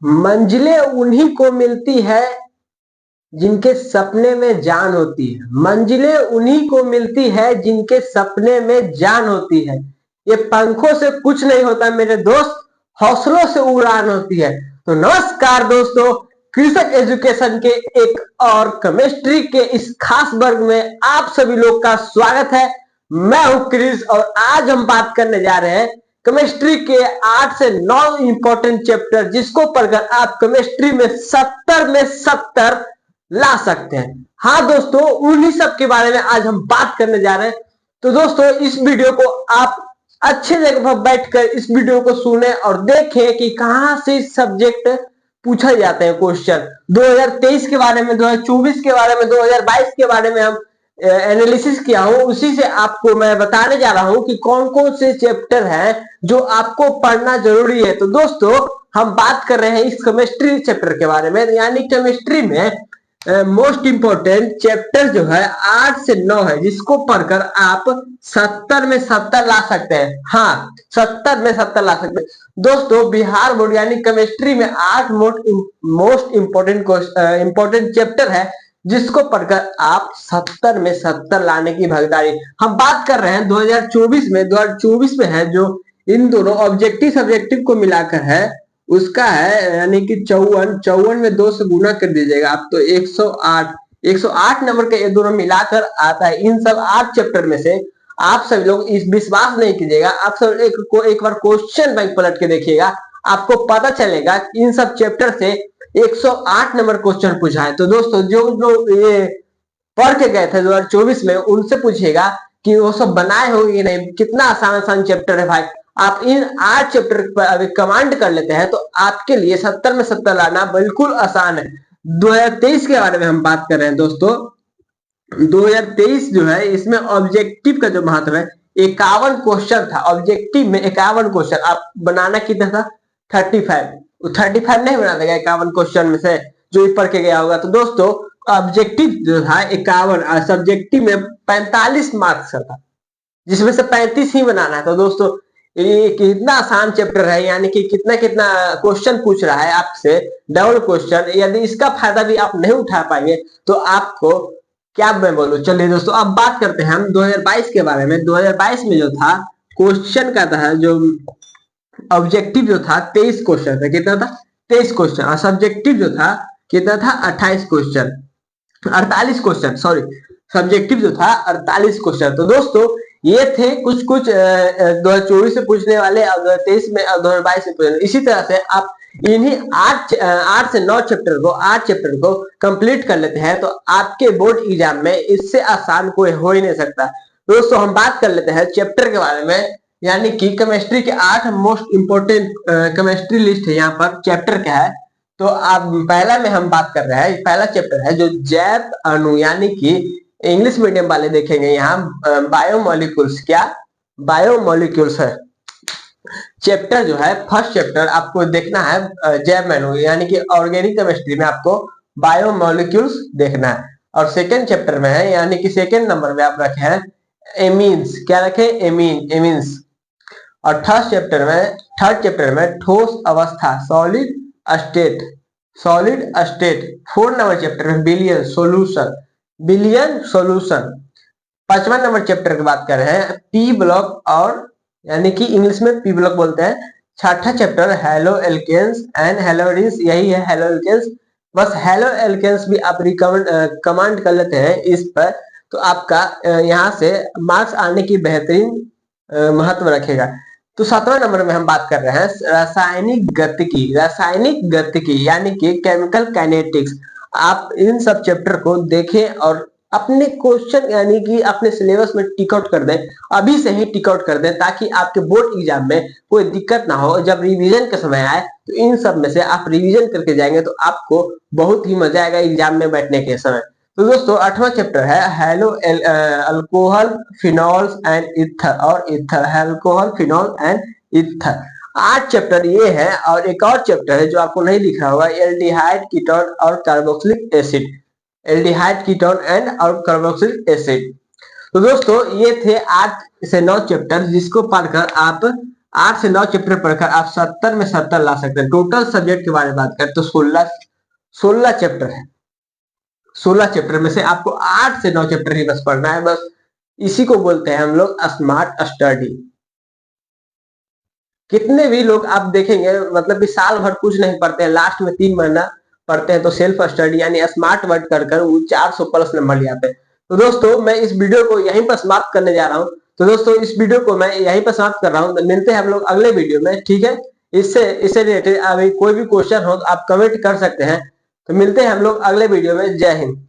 मंजिलें उन्हीं को मिलती है जिनके सपने में जान होती है। मंजिलें उन्हीं को मिलती है जिनके सपने में जान होती है। ये पंखों से कुछ नहीं होता मेरे दोस्त, हौसलों से उड़ान होती है। तो नमस्कार दोस्तों, कृषक एजुकेशन के एक और केमिस्ट्री के इस खास वर्ग में आप सभी लोग का स्वागत है। मैं हूं क्रिस और आज हम बात करने जा रहे हैं केमिस्ट्री के 8 से 9 इंपॉर्टेंट चैप्टर, जिसको पढ़कर आप केमिस्ट्री में 70 में 70 ला सकते हैं। हाँ दोस्तों, उन्हीं सब के बारे में आज हम बात करने जा रहे हैं। तो दोस्तों, इस वीडियो को आप अच्छे जगह पर बैठकर इस वीडियो को सुने और देखें कि कहां से सब्जेक्ट पूछा जाते हैं क्वेश्चन। 2023 के बारे में, 2024 के बारे में, 2022 के बारे में हम एनालिसिस किया हूं। उसी से आपको मैं बताने जा रहा हूं कि कौन कौन से चैप्टर हैं जो आपको पढ़ना जरूरी है। तो दोस्तों, हम बात कर रहे हैं इस केमिस्ट्री चैप्टर के बारे में, यानी केमिस्ट्री में मोस्ट इंपोर्टेंट चैप्टर जो है 8 से 9 है, जिसको पढ़कर आप 70 में 70 ला सकते हैं। हाँ, 70 में 70 ला सकते हैं। दोस्तों, बिहार बोर्ड यानी केमिस्ट्री में 8 मोस्ट इंपोर्टेंट चैप्टर है, जिसको पढ़कर आप 70 में 70 लाने की भागीदारी। हम बात कर रहे हैं 2024 में है, जो इन दोनों ऑब्जेक्टिव सब्जेक्टिव को मिलाकर है, उसका है यानी कि 54 में 2 से गुना कर दीजिएगा आप, तो 108 नंबर के ये दोनों मिलाकर आता है। इन सब 8 चैप्टर में से आप सभी लोग इस विश्वास नहीं कीजिएगा, आप सब एक बार क्वेश्चन बैंक पलट के देखिएगा, आपको पता चलेगा कि इन सब चैप्टर से 108 नंबर क्वेश्चन पूछा है। तो दोस्तों, जो लोग ये पढ़ के गए थे 2024 में, उनसे पूछिएगा कि वो सब बनाए होंगे कि नहीं। कितना आसान आसान चैप्टर है भाई। आप इन 8 चैप्टर पर अभी कमांड कर लेते हैं तो आपके लिए 70 में 70 लाना बिल्कुल आसान है। 2023 के बारे में हम बात कर रहे हैं दोस्तों। 2023 जो है, इसमें ऑब्जेक्टिव का जो महत्व है, 51 क्वेश्चन था। ऑब्जेक्टिव में 51 क्वेश्चन आप बनाना कितना था? 35 नहीं बना देगा 51 क्वेश्चन में से जो पढ़ के गया होगा। तो दोस्तों, ऑब्जेक्टिव जो था 51, सब्जेक्टिव में 45 मार्क्स का था, जिसमें से 35 ही बनाना है। तो दोस्तों, ये कितना आसान चैप्टर है, यानी कि कितना कितना क्वेश्चन पूछ रहा है आपसे, डबल क्वेश्चन। यदि इसका फायदा भी आप नहीं उठा पाएंगे तो आपको क्या मैं बोलूं। चलिए दोस्तों, अब बात करते हैं हम 2022 के बारे में। 2022 में जो था क्वेश्चन का था, जो ऑब्जेक्टिव जो था 23 क्वेश्चन था। कितना था? 23 क्वेश्चन। और सब्जेक्टिव जो था कितना था? 28 क्वेश्चन, 48 क्वेश्चन, सॉरी। सब्जेक्टिव जो था 48 क्वेश्चन। तो दोस्तों, ये थे कुछ 2024 से पूछने वाले, 2023 में और 2022 में पूछने। इसी तरह से आप इन्हीं 8 से 9 चैप्टर को कंप्लीट कर लेते हैं तो आपके बोर्ड एग्जाम में इससे आसान कोई हो ही नहीं सकता। दोस्तों, हम बात कर लेते हैं चैप्टर के बारे में, यानी कि केमिस्ट्री के 8 मोस्ट इंपोर्टेंट केमिस्ट्री लिस्ट है। यहाँ पर चैप्टर क्या है, तो आप पहला में हम बात कर रहे हैं, पहला चैप्टर है जो जैव अणु, यानी कि इंग्लिश मीडियम वाले देखेंगे यहाँ बायोमोलिक्यूल्स। क्या? बायोमोलिक्यूल्स है चैप्टर जो है। फर्स्ट चैप्टर आपको देखना है जैव अणु, यानी कि ऑर्गेनिक केमिस्ट्री में आपको बायोमोलिक्यूल्स देखना है। और सेकेंड चैप्टर में है, यानी कि सेकेंड नंबर में आप रखे हैं एमीन्स। क्या रखे? एमीन्स। और थर्ड चैप्टर में ठोस अवस्था, सॉलिड स्टेट। 4 नंबर चैप्टर में बिलियन सॉल्यूशन। 5वां नंबर चैप्टर की बात कर रहे हैं पी ब्लॉक, और यानी कि इंग्लिश में पी ब्लॉक बोलते हैं। 6ठा चैप्टर हेलो एल्केन्स एंड हैलोजेन्स, यही है हेलो एल्केन्स। बस हेलो एल्केन्स भी आप कमांड कर लेते हैं इस पर, तो आपका यहाँ से मार्क्स आने की बेहतरीन महत्व रखेगा। तो 7वां नंबर में हम बात कर रहे हैं रासायनिक गतिकी यानी कि केमिकल काइनेटिक्स। आप इन सब चैप्टर को देखें और अपने क्वेश्चन यानी कि अपने सिलेबस में टिक आउट कर दें, अभी से ही टिक आउट कर दें, ताकि आपके बोर्ड एग्जाम में कोई दिक्कत ना हो। जब रिवीजन का समय आए तो इन सब में से आप रिवीजन करके जाएंगे तो आपको बहुत ही मजा आएगा एग्जाम में बैठने के समय। तो दोस्तों, 8वां चैप्टर है hello alcohol phenols and ether, और ether, alcohol phenol and ether. 8 chapter ये है। और एक और चैप्टर है जो आपको नहीं लिखा होगा, एल्डिहाइड, कीटोन और carboxylic acid. Aldehyde, ketone and और कार्बोक्सिलिक एसिड। तो दोस्तों, ये थे 8 से 9 चैप्टर, जिसको पढ़कर आप 8 से 9 चैप्टर पढ़कर आप 70 में 70 ला सकते हैं। टोटल सब्जेक्ट के बारे में बात करें तो 16 चैप्टर है। 16 चैप्टर में से आपको 8 से 9 चैप्टर ही बस पढ़ना है। बस इसी को बोलते हैं हम लोग स्मार्ट स्टडी। कितने भी लोग आप देखेंगे मतलब कि साल भर कुछ नहीं पढ़ते हैं, लास्ट में 3 महीना पढ़ते हैं तो सेल्फ स्टडी यानी स्मार्ट वर्क कर वो 400 प्लस नंबर ले आते हैं। तो दोस्तों मैं इस वीडियो को यहीं पर समाप्त करने जा रहा हूं। तो दोस्तों इस वीडियो को मैं यहीं पर समाप्त कर रहा हूं। मिलते हैं हम लोग अगले वीडियो में, ठीक है। इससे रिलेटेड अभी कोई भी क्वेश्चन हो तो आप कमेंट कर सकते हैं। तो मिलते हैं हम लोग अगले वीडियो में। जय हिंद।